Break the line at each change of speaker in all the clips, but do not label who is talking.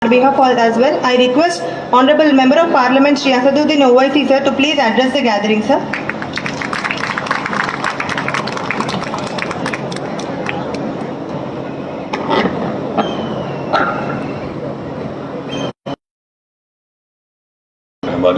our behalf as well. I request Honorable Member of Parliament Shri Asaduddin Owaisi sir to please address the gathering, sir.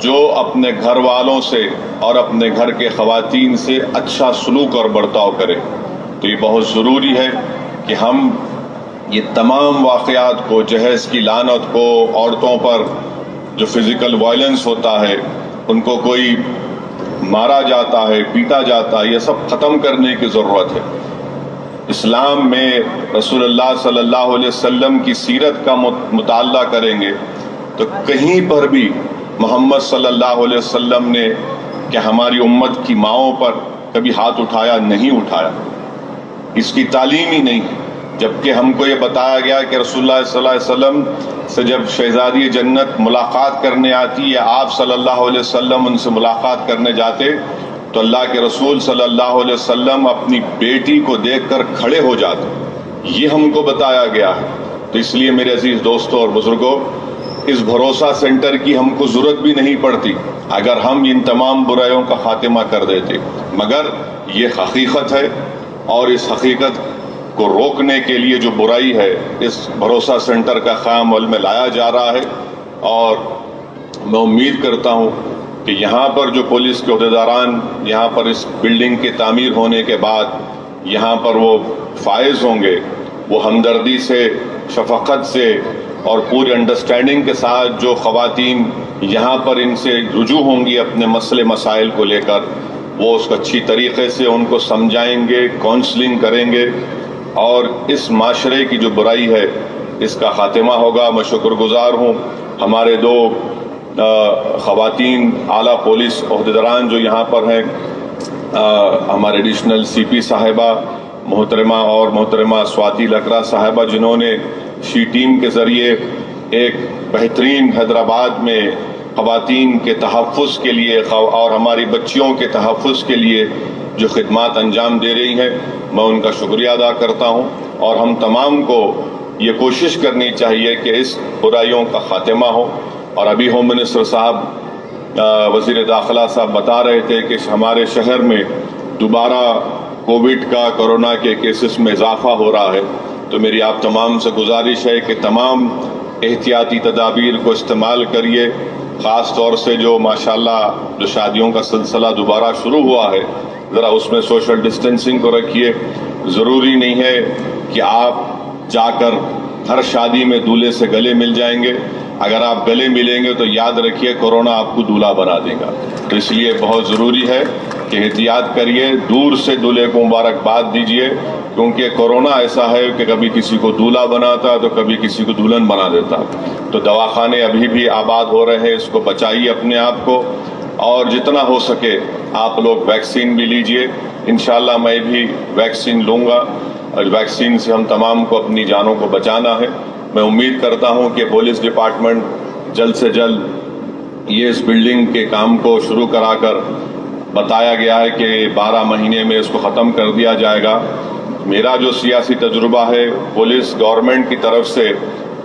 جو اپنے گھر والوں سے اور اپنے گھر کے خواتین سے اچھا سلوک اور برتاؤ کرے. تو یہ بہت ضروری ہے کہ ہم یہ تمام واقعات کو، جہیز کی لعنت کو، عورتوں پر جو فزیکل وائلنس ہوتا ہے، ان کو کوئی مارا جاتا ہے، پیٹا جاتا ہے، یہ سب ختم کرنے کی ضرورت ہے. اسلام میں رسول اللہ صلی اللہ علیہ وسلم کی سیرت کا مطالعہ کریں گے تو کہیں پر بھی محمد صلی اللہ علیہ وسلم نے کہ ہماری امت کی ماؤں پر کبھی ہاتھ اٹھایا نہیں اٹھایا. اس کی تعلیم ہی نہیں. جبکہ ہم کو یہ بتایا گیا کہ رسول اللہ صلی اللہ علیہ وسلم سے جب شہزادی جنت ملاقات کرنے آتی یا آپ صلی اللہ علیہ وسلم ان سے ملاقات کرنے جاتے تو اللہ کے رسول صلی اللہ علیہ وسلم اپنی بیٹی کو دیکھ کر کھڑے ہو جاتے. یہ ہم کو بتایا گیا ہے. تو اس لیے میرے عزیز دوستوں اور بزرگوں، اس بھروسہ سینٹر کی ہم کو ضرورت بھی نہیں پڑتی اگر ہم ان تمام برائیوں کا خاتمہ کر دیتے. مگر یہ حقیقت ہے اور اس حقیقت کو روکنے کے لیے جو برائی ہے اس بھروسہ سینٹر کا قیام عمل میں لایا جا رہا ہے. اور میں امید کرتا ہوں کہ یہاں پر جو پولیس کے عہدیداران یہاں پر اس بلڈنگ کی تعمیر ہونے کے بعد یہاں پر وہ فائز ہوں گے، وہ ہمدردی سے، شفقت سے اور پوری انڈرسٹینڈنگ کے ساتھ جو خواتین یہاں پر ان سے رجوع ہوں گی اپنے مسئلے مسائل کو لے کر، وہ اس کو اچھی طریقے سے ان کو سمجھائیں گے، کاؤنسلنگ کریں گے اور اس معاشرے کی جو برائی ہے اس کا خاتمہ ہوگا. میں شکر گزار ہوں ہمارے دو خواتین اعلیٰ پولیس عہدیداران جو یہاں پر ہیں، ہمارے ایڈیشنل سی پی صاحبہ محترمہ سواتی لکرا صاحبہ، جنہوں نے شی ٹیم کے ذریعے ایک بہترین حیدرآباد میں خواتین کے تحفظ کے لیے اور ہماری بچیوں کے تحفظ کے لیے جو خدمات انجام دے رہی ہیں، میں ان کا شکریہ ادا کرتا ہوں. اور ہم تمام کو یہ کوشش کرنی چاہیے کہ اس برائیوں کا خاتمہ ہو. اور ابھی ہوم منسٹر صاحب، وزیر داخلہ صاحب بتا رہے تھے کہ ہمارے شہر میں دوبارہ کووڈ کا، کورونا کے کیسز میں اضافہ ہو رہا ہے. تو میری آپ تمام سے گزارش ہے کہ تمام احتیاطی تدابیر کو استعمال کریے. خاص طور سے جو ماشاءاللہ جو شادیوں کا سلسلہ دوبارہ شروع ہوا ہے، ذرا اس میں سوشل ڈسٹینسنگ کو رکھیے. ضروری نہیں ہے کہ آپ جا کر ہر شادی میں دولہے سے گلے مل جائیں گے. اگر آپ گلے ملیں گے تو یاد رکھیے کورونا آپ کو دولہا بنا دے گا. تو اس لیے بہت ضروری ہے کہ احتیاط کریے، دور سے دولہے کو مبارکباد دیجیے، کیونکہ کورونا ایسا ہے کہ کبھی کسی کو دولہا بناتا تو کبھی کسی کو دلہن بنا دیتا. تو دواخانے ابھی بھی آباد ہو رہے ہیں، اس کو بچائیے اپنے آپ کو، اور جتنا ہو سکے آپ لوگ ویکسین بھی لیجئے. انشاءاللہ میں بھی ویکسین لوں گا اور ویکسین سے ہم تمام کو اپنی جانوں کو بچانا ہے. میں امید کرتا ہوں کہ پولیس ڈپارٹمنٹ جلد سے جلد یہ اس بلڈنگ کے کام کو شروع کرا کر بتایا گیا ہے کہ 12 مہینے میں اس کو ختم کر دیا جائے گا. میرا جو سیاسی تجربہ ہے، پولیس گورنمنٹ کی طرف سے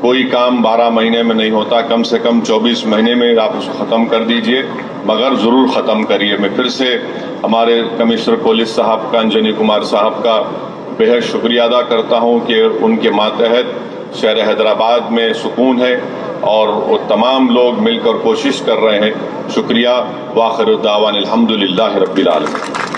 کوئی کام 12 مہینے میں نہیں ہوتا، کم سے کم 24 مہینے میں آپ اس کو ختم کر دیجئے، مگر ضرور ختم کریے. میں پھر سے ہمارے کمشنر پولیس صاحب کا، انجنی کمار صاحب کا بہت شکریہ ادا کرتا ہوں کہ ان کے ماتحت شہر حیدرآباد میں سکون ہے اور وہ تمام لوگ مل کر کوشش کر رہے ہیں. شکریہ. وآخر الدعوانا الحمدللہ رب العالمین.